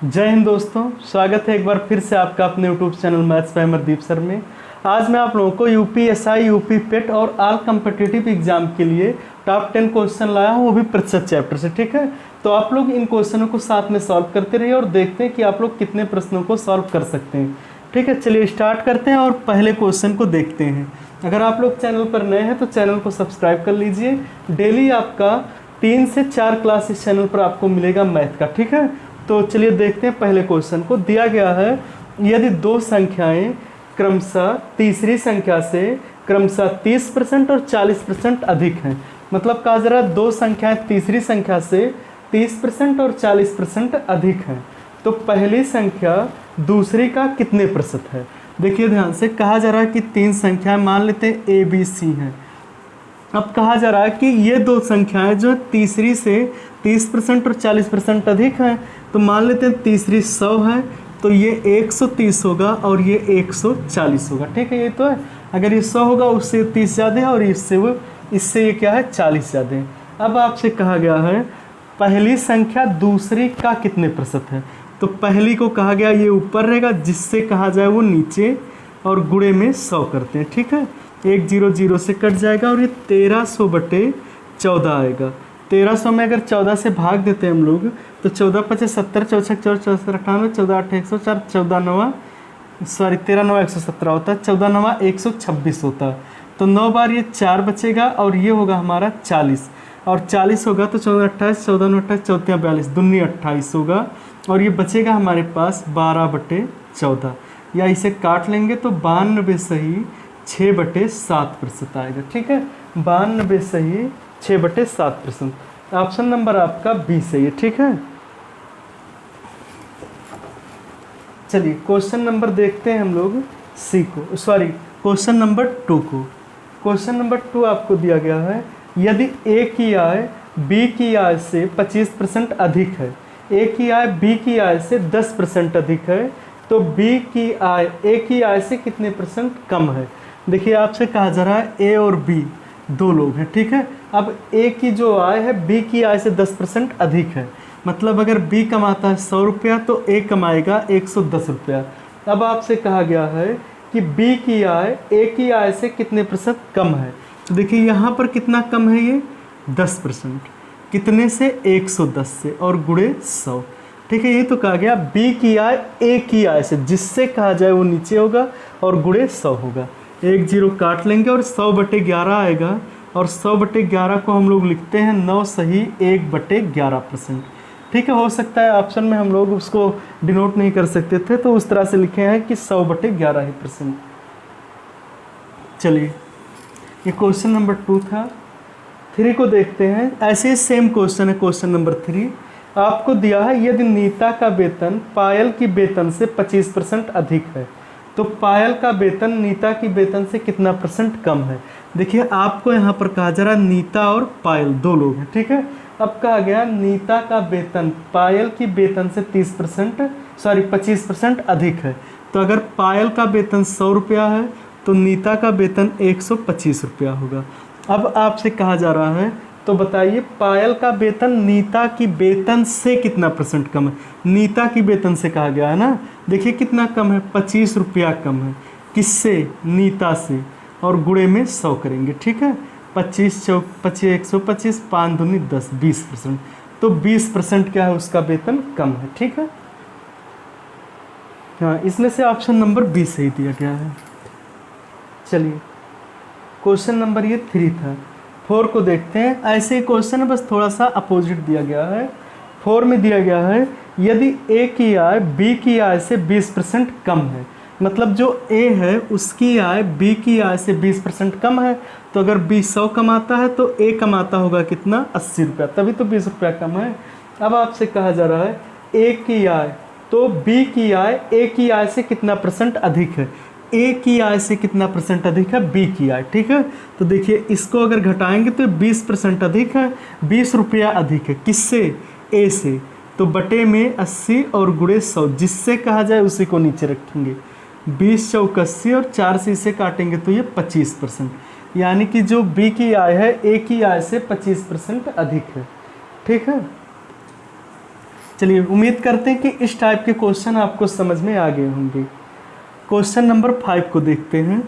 जय हिंद दोस्तों, स्वागत है एक बार फिर से आपका अपने YouTube channel maths by Amardeep sir में। आज मैं आप लोगों को यूपीएसआई, यूपी पेट और ऑल कम्पिटिटिव एग्जाम के लिए टॉप 10 क्वेश्चन लाया हूँ, वो भी प्रतिशत चैप्टर से। ठीक है, तो आप लोग इन क्वेश्चनों को साथ में सॉल्व करते रहिए और देखते हैं कि आप लोग कितने प्रश्नों को सॉल्व कर सकते हैं। ठीक है, चलिए स्टार्ट करते हैं और पहले क्वेश्चन को देखते हैं। अगर आप लोग चैनल पर नए हैं तो चैनल को सब्सक्राइब कर लीजिए। डेली आपका 3 से 4 क्लास इस चैनल पर आपको मिलेगा मैथ का। ठीक है, तो चलिए देखते हैं पहले क्वेश्चन को। दिया गया है यदि दो संख्याएं क्रमशः तीसरी संख्या से क्रमशः 30% और 40% अधिक हैं। मतलब कहा जा रहा है दो संख्याएं तीसरी संख्या से 30% और 40% अधिक हैं, तो पहली संख्या दूसरी का कितने प्रतिशत है। देखिए ध्यान से, कहा जा रहा है कि 3 संख्याएं मान लेते हैं ए बी सी हैं। अब कहा जा रहा है कि ये दो संख्याएं जो तीसरी से 30% और 40% अधिक हैं, तो मान लेते हैं तीसरी 100 है तो ये 130 होगा और ये 140 होगा। ठीक है, ये तो है। अगर ये 100 होगा उससे 30 ज़्यादा है और इससे ये क्या है 40 ज़्यादा है। अब आपसे कहा गया है पहली संख्या दूसरी का कितने प्रतिशत है। तो पहली को कहा गया ये ऊपर रहेगा, जिससे कहा जाए वो नीचे, और गुणे में 100 करते हैं। ठीक है, 1 0 0 से कट जाएगा और ये 1300/14 आएगा। 1300 में अगर 14 से भाग देते हैं हम लोग तो 14 25 70 64 64 98 14 8 104 14 9 13 9 117 होता है, 14 9 126 होता है। तो 9 बार ये 4 बचेगा और ये होगा हमारा 40, और 40 होगा तो 14 28 14 9 28 14 42 दूनी 28 होगा, और ये बचेगा हमारे पास 12/14, या इसे काट लेंगे तो 92 सही 6/7% आएगा। ठीक है, 92 सही 6/7%। ऑप्शन नंबर आपका बी सही है। ठीक है, चलिए क्वेश्चन नंबर देखते हैं हम लोग सी को, क्वेश्चन नंबर 2 को। क्वेश्चन नंबर 2 आपको दिया गया है यदि ए की आय बी की आय से 25% अधिक है, ए की आय बी की आय से 10% अधिक है, तो बी की आय ए की आय से कितने % कम है। देखिए आपसे कहा जा रहा है ए और बी दो लोग हैं। ठीक है, अब ए की जो आय है बी की आय से 10% अधिक है, मतलब अगर बी कमाता है 100 रुपया तो ए कमाएगा 110 रुपया। अब आपसे कहा गया है कि बी की आय ए की आय से कितने % कम है। तो देखिए यहाँ पर कितना कम है, ये 10%। कितने से 110 से, और गुणे 100। ठीक है, ये तो कहा गया बी की आय ए की आय से, जिससे कहा जाए वो नीचे होगा और गुणे 100 होगा। 1 0 काट लेंगे और 100/11 आएगा, और 100/11 को हम लोग लिखते हैं 9 सही 1/11%। ठीक है, हो सकता है ऑप्शन में हम लोग उसको डिनोट नहीं कर सकते थे, तो उस तरह से लिखे हैं कि 100/11%। चलिए, ये क्वेश्चन नंबर 2 था। 3 को देखते हैं। ऐसे सेम क्वेश्चन है क्वेश्चन नंबर 3। आपको दिया है यदि नीता का वेतन पायल की वेतन से 25% अधिक है, तो पायल का वेतन नीता की वेतन से कितना % कम है। देखिए आपको यहाँ पर कहा जा रहा है नीता और पायल दो लोग हैं। ठीक है, अब कहा गया नीता का वेतन पायल की वेतन से 25% अधिक है, तो अगर पायल का वेतन 100 रुपया है तो नीता का वेतन 125 रुपया होगा। अब आपसे कहा जा रहा है तो बताइए पायल का वेतन नीता की वेतन से कितना % कम है। नीता की वेतन से कहा गया है ना, देखिए कितना कम है, 25 रुपया कम है। किससे? नीता से, और गुणे में 100 करेंगे। ठीक है, 25 चौक 25 125 5 दूनी 10 20%, तो 20% क्या है उसका वेतन कम है। ठीक है, हाँ, इसमें से ऑप्शन नंबर बी सही दिया गया है। चलिए क्वेश्चन नंबर ये 3 था। 4 को देखते हैं। ऐसे ही क्वेश्चन है, बस थोड़ा सा अपोजिट दिया गया है। 4 में दिया गया है यदि ए की आय बी की आय से 20% कम है, मतलब जो ए है उसकी आय बी की आय से 20% कम है, तो अगर बी 100 कमाता है तो ए कमाता होगा कितना 80 रुपया, तभी तो 20 रुपया कम है। अब आपसे कहा जा रहा है ए की आय, तो बी की आय ए की आय से कितना % अधिक है। ए की आय से कितना % अधिक है, बी की आय। ठीक है, तो देखिए इसको अगर घटाएंगे तो 20% अधिक है, 20 रुपया अधिक है। किससे? ए से, तो बटे में 80 और गुणे 100, जिससे कहा जाए उसी को नीचे रखेंगे। 20 चौक 80 और 4 से इसे काटेंगे तो ये 25%, यानी कि जो बी की आय है ए की आय से 25% अधिक है। ठीक है, चलिए उम्मीद करते हैं कि इस टाइप के क्वेश्चन आपको समझ में आ गए होंगे। क्वेश्चन नंबर 5 को देखते हैं।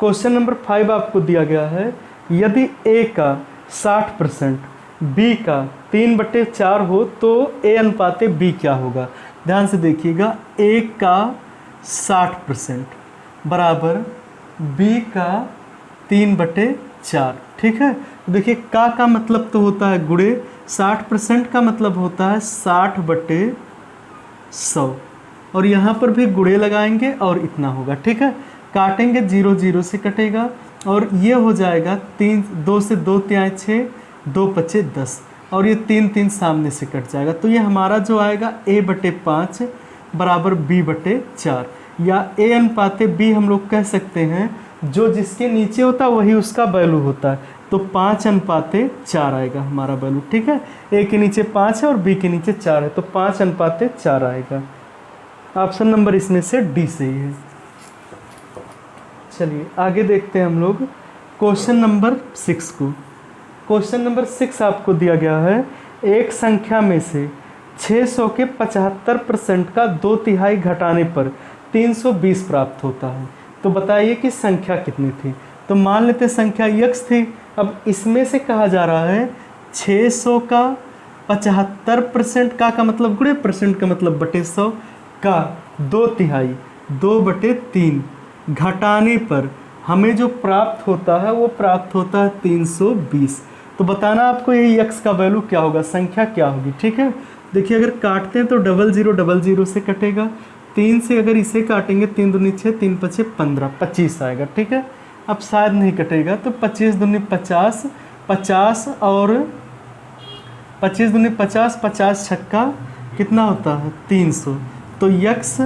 क्वेश्चन नंबर 5 आपको दिया गया है, यदि ए का 60% बी का 3/4 हो तो ए अनुपाते बी क्या होगा। ध्यान से देखिएगा, ए का 60% बराबर बी का 3/4, ठीक है। देखिए का मतलब तो होता है गुणे, 60% का मतलब होता है 60/100, और यहाँ पर भी गुणे लगाएंगे और इतना होगा, ठीक है। काटेंगे 0 0 से कटेगा और ये हो जाएगा 3, 2 से 2 तिहाई 6, 2 पचे 10, और ये 3 3 सामने से कट जाएगा। तो ये हमारा जो आएगा a/5 बराबर b/4, या a अनुपाते b हम लोग कह सकते हैं, जो जिसके नीचे होता है वही उसका वैल्यू होता है। तो 5/4 आएगा हमारा वैल्यू, ठीक है। a के नीचे 5 है और b के नीचे 4 है, तो 5/4 आएगा। ऑप्शन नंबर इसमें से डी सही है। चलिए आगे देखते हैं हम लोग क्वेश्चन नंबर 6 को। क्वेश्चन नंबर 6 आपको दिया गया है, एक संख्या में से 600 के 75% का 2/3 घटाने पर 320 प्राप्त होता है। तो बताइए कि संख्या कितनी थी। तो मान लेते संख्या x थी। अब इसमें से कहा जा रहा है 600 का 75% का मतलब गुणे परसेंट का मतलब बटे 100 का 2/3 2/3 घटाने पर हमें जो प्राप्त होता है वो प्राप्त होता है 320। तो बताना आपको यही x का वैल्यू क्या होगा, संख्या क्या होगी, ठीक है। देखिए अगर काटते हैं तो 00 00 से कटेगा, 3 से अगर इसे काटेंगे 3 दूनी 6, 3 पचे 15, 25 आएगा, ठीक है। अब शायद नहीं कटेगा तो 25 दूनी 50, 50 और 25 दूनी 50, 50 छक्का कितना होता है 300। तो x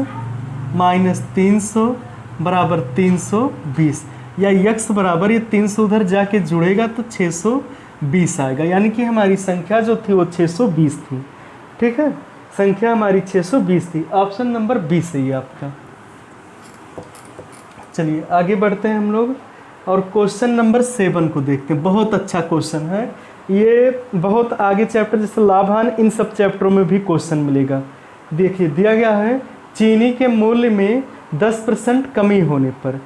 माइनस 300 बराबर 320, या x बराबर ये 300 उधर जाके जुड़ेगा तो 620 आएगा। यानी कि हमारी संख्या जो थी वो 620 थी, ठीक है। संख्या हमारी 620 थी। ऑप्शन नंबर बी सही है आपका। चलिए आगे बढ़ते हैं हम लोग और क्वेश्चन नंबर 7 को देखते हैं। बहुत अच्छा क्वेश्चन है ये, बहुत आगे चैप्टर जैसे लाभान, इन सब चैप्टरों में भी क्वेश्चन मिलेगा। देखिए दिया गया है, चीनी के मूल्य में 10% कमी होने पर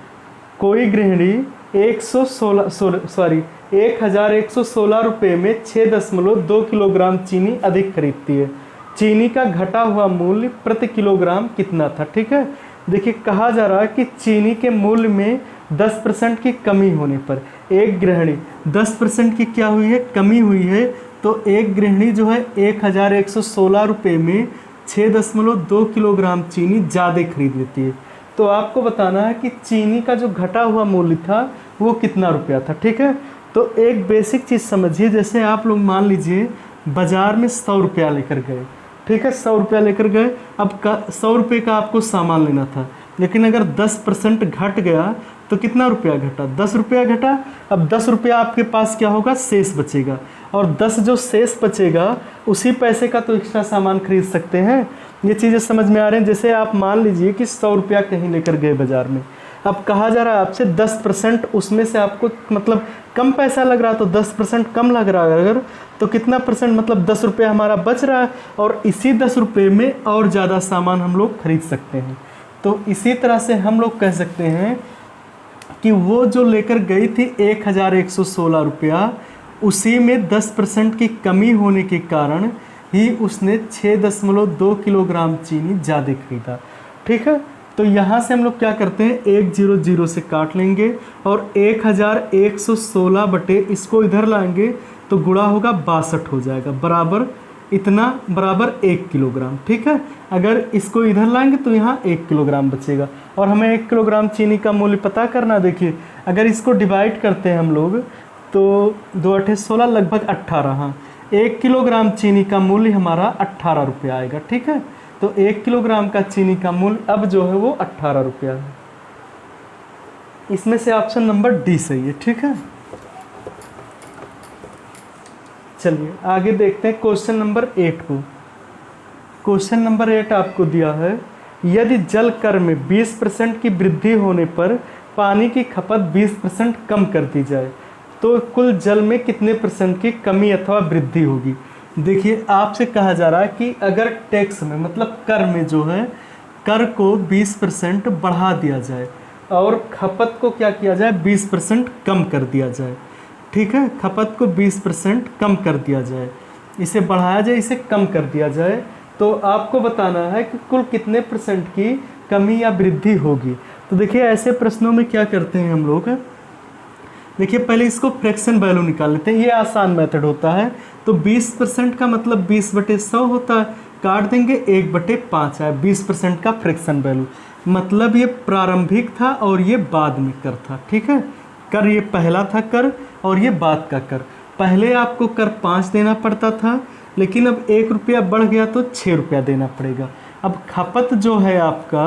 कोई गृहिणी 1116 रुपये में 6.2 किलोग्राम चीनी अधिक खरीदती है। चीनी का घटा हुआ मूल्य प्रति किलोग्राम कितना था, ठीक है। देखिए कहा जा रहा है कि चीनी के मूल्य में 10% की कमी होने पर एक गृहिणी 10% की क्या हुई है, कमी हुई है। तो एक गृहिणी जो है 1116 रुपये में 6.2 किलोग्राम चीनी ज़्यादा खरीद लेती है। तो आपको बताना है कि चीनी का जो घटा हुआ मूल्य था वो कितना रुपया था, ठीक है। तो एक बेसिक चीज़ समझिए, जैसे आप लोग मान लीजिए बाज़ार में 100 रुपया लेकर गए, ठीक है, 100 रुपया लेकर गए। अब 100 रुपये का आपको सामान लेना था, लेकिन अगर 10% घट गया तो कितना रुपया घटा, 10 रुपया घटा। अब 10 रुपया आपके पास क्या होगा, शेष बचेगा, और 10 जो शेष बचेगा उसी पैसे का तो एक्स्ट्रा सामान खरीद सकते हैं। ये चीज़ें समझ में आ रहे हैं। जैसे आप मान लीजिए कि 100 रुपया कहीं लेकर गए बाज़ार में, अब कहा जा रहा है आपसे 10% उसमें से आपको मतलब कम पैसा लग रहा है, तो 10% कम लग रहा है अगर, तो कितना परसेंट मतलब 10 रुपये हमारा बच रहा है, और इसी 10 रुपये में और ज़्यादा सामान हम लोग खरीद सकते हैं। तो इसी तरह से हम लोग कह सकते हैं कि वो जो लेकर गई थी 1116 रुपया, उसी में 10% की कमी होने के कारण ही उसने 6.2 किलोग्राम चीनी ज़्यादा खरीदा, ठीक है। तो यहाँ से हम लोग क्या करते हैं, 100 से काट लेंगे और 1116 बटे इसको इधर लाएंगे तो गुणा होगा 62 हो जाएगा, बराबर इतना, बराबर 1 किलोग्राम, ठीक है। अगर इसको इधर लाएंगे तो यहाँ 1 किलोग्राम बचेगा, और हमें 1 किलोग्राम चीनी का मूल्य पता करना। देखिए अगर इसको डिवाइड करते हैं हम लोग तो 2 8 16 लगभग 18, हाँ 1 किलोग्राम चीनी का मूल्य हमारा 18 रुपया आएगा, ठीक है। तो 1 किलोग्राम का चीनी का मूल्य अब जो है वो 18 रुपया है। इसमें से ऑप्शन नंबर डी सही है, ठीक है। चलिए आगे देखते हैं क्वेश्चन नंबर 8 को। क्वेश्चन नंबर 8 आपको दिया है, यदि जल कर में 20% की वृद्धि होने पर पानी की खपत 20% कम कर दी जाए तो कुल जल में कितने % की कमी अथवा वृद्धि होगी। देखिए आपसे कहा जा रहा है कि अगर टैक्स में मतलब कर में जो है कर को 20% बढ़ा दिया जाए और खपत को क्या किया जाए 20% कम कर दिया जाए। ठीक है, खपत को 20% कम कर दिया जाए, इसे बढ़ाया जाए, इसे कम कर दिया जाए, तो आपको बताना है कि कुल कितने परसेंट की कमी या वृद्धि होगी। तो देखिए ऐसे प्रश्नों में क्या करते हैं हम लोग, देखिए पहले इसको फ्रैक्शन वैल्यू निकाल लेते हैं, ये आसान मेथड होता है। तो 20% का मतलब 20/100 होता है, काट देंगे 1/5 है 20% का फ्रैक्शन वैल्यू, मतलब ये प्रारंभिक था और ये बाद में कर था। ठीक है, कर ये पहला था कर और ये बाद का कर। पहले आपको कर 5 देना पड़ता था, लेकिन अब 1 रुपया बढ़ गया तो 6 रुपया देना पड़ेगा। अब खपत जो है आपका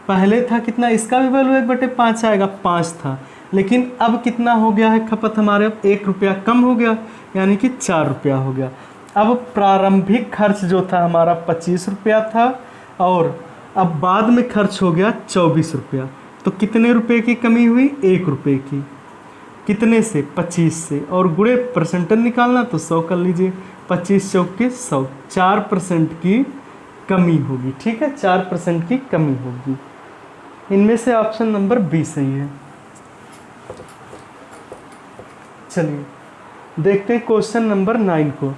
पहले था कितना, इसका भी वैल्यू 1/5 आएगा, 5 था, लेकिन अब कितना हो गया है खपत हमारे, अब 1 रुपया कम हो गया, यानी कि 4 रुपया हो गया। अब प्रारंभिक खर्च जो था हमारा 25 रुपया था और अब बाद में खर्च हो गया 24 रुपया, तो कितने रुपए की कमी हुई, 1 रुपये की। कितने से, 25 से, और गुणे परसेंटेज निकालना तो 100 कर लीजिए, 25 चौके 100, 4% की कमी होगी। ठीक है, 4% की कमी होगी। इनमें से ऑप्शन नंबर बी सही है। चलिए देखते हैं क्वेश्चन नंबर 9 को।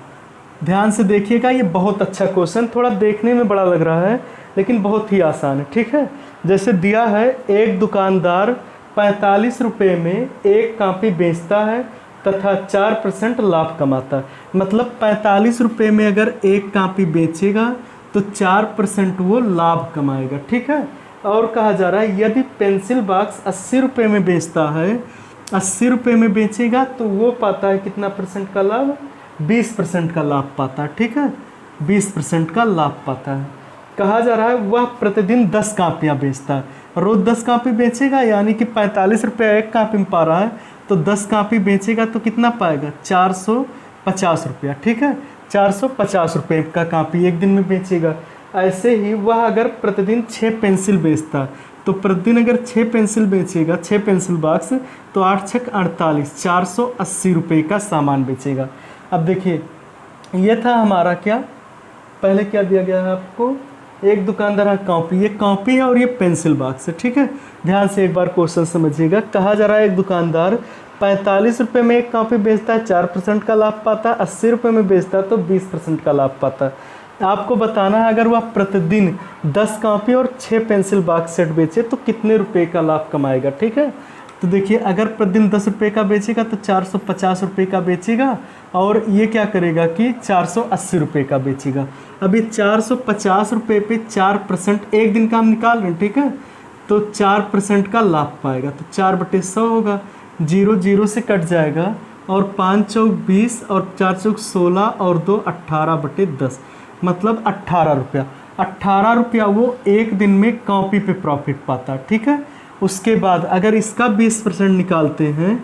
ध्यान से देखिएगा, ये बहुत अच्छा क्वेश्चन, थोड़ा देखने में बड़ा लग रहा है लेकिन बहुत ही आसान है। ठीक है, जैसे दिया है एक दुकानदार 45 रुपये में एक कॉपी बेचता है तथा 4% लाभ कमाता है। मतलब 45 रुपये में अगर एक कॉपी बेचेगा तो 4% वो लाभ कमाएगा। ठीक है, और कहा जा रहा है यदि पेंसिल बॉक्स 80 रुपये में बेचता है, 80 रुपये में बेचेगा तो वो पाता है कितना परसेंट का लाभ, 20% का लाभ पाता है। ठीक है, 20% का लाभ पाता है। कहा जा रहा है वह प्रतिदिन 10 कापियाँ बेचता है, रोज़ 10 कापी बेचेगा, यानी कि 45 रुपये एक कापी में पा रहा है, तो 10 कापी बेचेगा तो कितना पाएगा, 450 रुपया। ठीक है, 450 रुपये का कापी एक दिन में बेचेगा। ऐसे ही वह अगर प्रतिदिन 6 पेंसिल बेचता है, तो प्रतिदिन अगर 6 पेंसिल बेचेगा, 6 पेंसिल बॉक्स, तो 8 छक 48, 480 रुपये का सामान बेचेगा। अब देखिए ये था हमारा क्या, पहले क्या दिया गया है आपको, एक दुकानदार है कॉपी, ये कॉपी है और ये पेंसिल बॉक्स है। ठीक है, ध्यान से एक बार क्वेश्चन समझिएगा। कहा जा रहा है एक दुकानदार 45 रुपये में एक कॉपी बेचता है, 4% का लाभ पाता है, 80 रुपये में बेचता है तो 20% का लाभ पाता है। आपको बताना है अगर वह प्रतिदिन 10 कॉपी और 6 पेंसिल बॉक्स सेट बेचे तो कितने रुपए का लाभ कमाएगा। ठीक है, तो देखिए अगर प्रतिदिन 10 रुपये का बेचेगा तो 450 रुपये का बेचेगा, और ये क्या करेगा कि 480 रुपये का बेचेगा। अभी 450 रुपये पे 4% एक दिन का हम निकाल रहे हैं। ठीक है, तो 4% का लाभ पाएगा, तो 4/100 होगा, 0 0 से कट जाएगा, और 5 चौक 20 और 4 चौक 16 और 2 18/10, मतलब 18 रुपया। 18 रुपया वो एक दिन में कॉपी पे प्रॉफिट पाता है। ठीक है, उसके बाद अगर इसका 20% निकालते हैं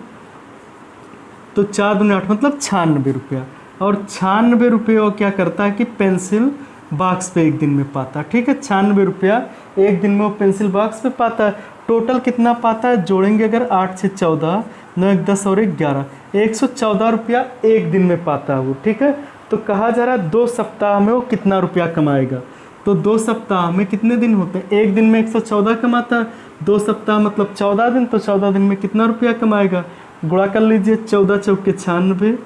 तो 4 दूनी 8 मतलब 96 रुपया, और 96 रुपये वो क्या करता है कि पेंसिल बॉक्स पे एक दिन में पाता है। ठीक है, 96 रुपया एक दिन में वो पेंसिल बॉक्स पे पाता है। टोटल कितना पाता है, जोड़ेंगे अगर 8 से 14, 9 1 10 और 1 11, 114 रुपया एक दिन में पाता है वो। ठीक है, तो कहा जा रहा है 2 सप्ताह में वो कितना रुपया कमाएगा। तो 2 सप्ताह में कितने दिन होते हैं, एक दिन में 114 कमाता है, 2 सप्ताह मतलब 14 दिन, तो 14 दिन में कितना रुपया कमाएगा, गुणा कर लीजिए, 14 चौके 96,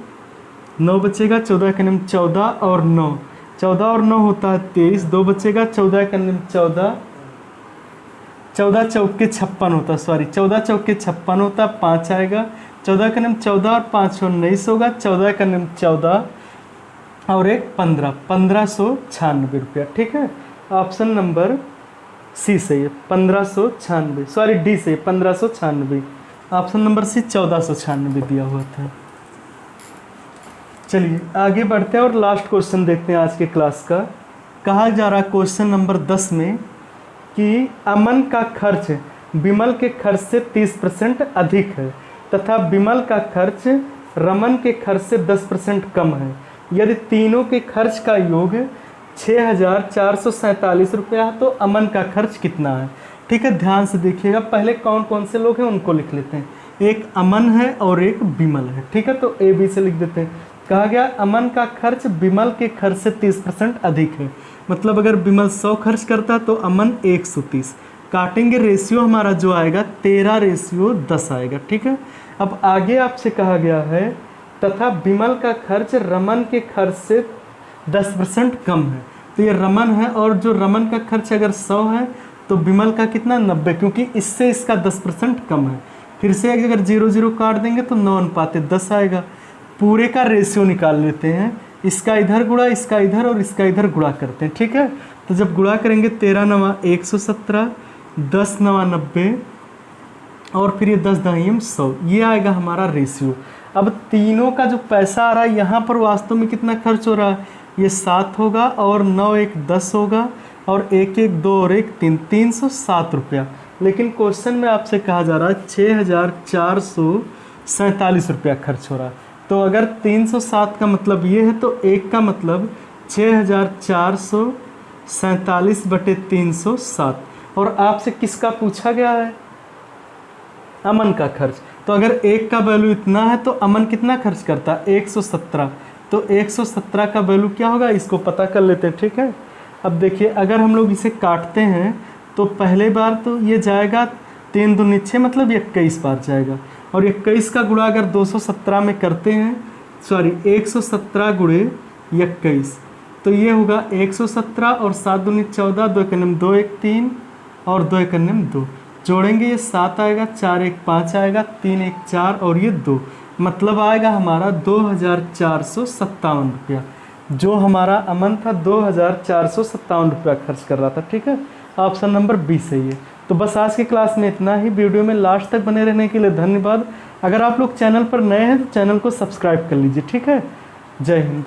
9 बचेगा, 14 का नियम 14 और 9, 14 और 9 होता है 23, 2 बचेगा, 14 का नियम 14, 14 चौके 56 होता है, सॉरी 14 चौके 56 होता है, 5 आएगा, 14 का नियम 14 और 5 19 होगा, 14 का नियम 14 और एक 15, 1596 रुपया। ठीक है, ऑप्शन नंबर सी सही है, 1596, सॉरी डी से 1596, ऑप्शन नंबर सी 1496 दिया हुआ था। चलिए आगे बढ़ते हैं और लास्ट क्वेश्चन देखते हैं आज के क्लास का। कहा जा रहा है क्वेश्चन नंबर 10 में कि अमन का खर्च विमल के खर्च से 30% अधिक है तथा विमल का खर्च रमन के खर्च से 10% कम है। यदि तीनों के खर्च का योग 6447 रुपया है तो अमन का खर्च कितना है। ठीक है, ध्यान से देखिएगा, पहले कौन कौन से लोग हैं उनको लिख लेते हैं। एक अमन है और एक विमल है। ठीक है, तो ए बी से लिख देते हैं। कहा गया अमन का खर्च विमल के खर्च से 30% अधिक है। मतलब अगर विमल 100 खर्च करता है तो अमन 130। काटेंगे, रेशियो हमारा जो आएगा 13:10 आएगा। ठीक है। अब आगे आपसे कहा गया है तथा विमल का खर्च रमन के खर्च से 10% कम है। तो ये रमन है और जो रमन का खर्च अगर 100 है तो विमल का कितना 90, क्योंकि इससे इसका 10% कम है। फिर से अगर 0 काट देंगे तो 9:10 आएगा। पूरे का रेशियो निकाल लेते हैं, इसका इधर गुणा, इसका इधर और इसका इधर गुणा करते हैं। ठीक है। तो जब गुणा करेंगे 13 9 117, 10 9 90 और फिर ये 10 दाहिम 100, ये आएगा हमारा रेशियो। अब तीनों का जो पैसा आ रहा है यहाँ पर वास्तव में कितना खर्च हो रहा है, ये 7 होगा और 9 1 10 होगा और 1 1 2 और 1 3, 307 रुपया। लेकिन क्वेश्चन में आपसे कहा जा रहा है 6447 रुपया खर्च हो रहा है। तो अगर 307 का मतलब ये है तो 1 का मतलब 6447/307। और आपसे किसका पूछा गया है, अमन का खर्च। तो अगर 1 का वैल्यू इतना है तो अमन कितना खर्च करता है, 117। तो 117 का वैल्यू क्या होगा, इसको पता कर लेते हैं। ठीक है। अब देखिए अगर हम लोग इसे काटते हैं तो पहले बार तो ये जाएगा 3 दूनी 6, मतलब 21 बार जाएगा। और 21 का गुणा अगर 217 में करते हैं, 117 गुणे 21, तो ये होगा 117 और 7 दूनी 14, 2 1 2 1 3 और 2 1 2, जोड़ेंगे ये 7 आएगा, 4 1 5 आएगा, 3 1 4 और ये 2, मतलब आएगा हमारा 2457 रुपया। जो हमारा अमन था 2457 रुपया खर्च कर रहा था। ठीक है। ऑप्शन नंबर बी सही है। तो बस आज की क्लास में इतना ही। वीडियो में लास्ट तक बने रहने के लिए धन्यवाद। अगर आप लोग चैनल पर नए हैं तो चैनल को सब्सक्राइब कर लीजिए। ठीक है। जय हिंद।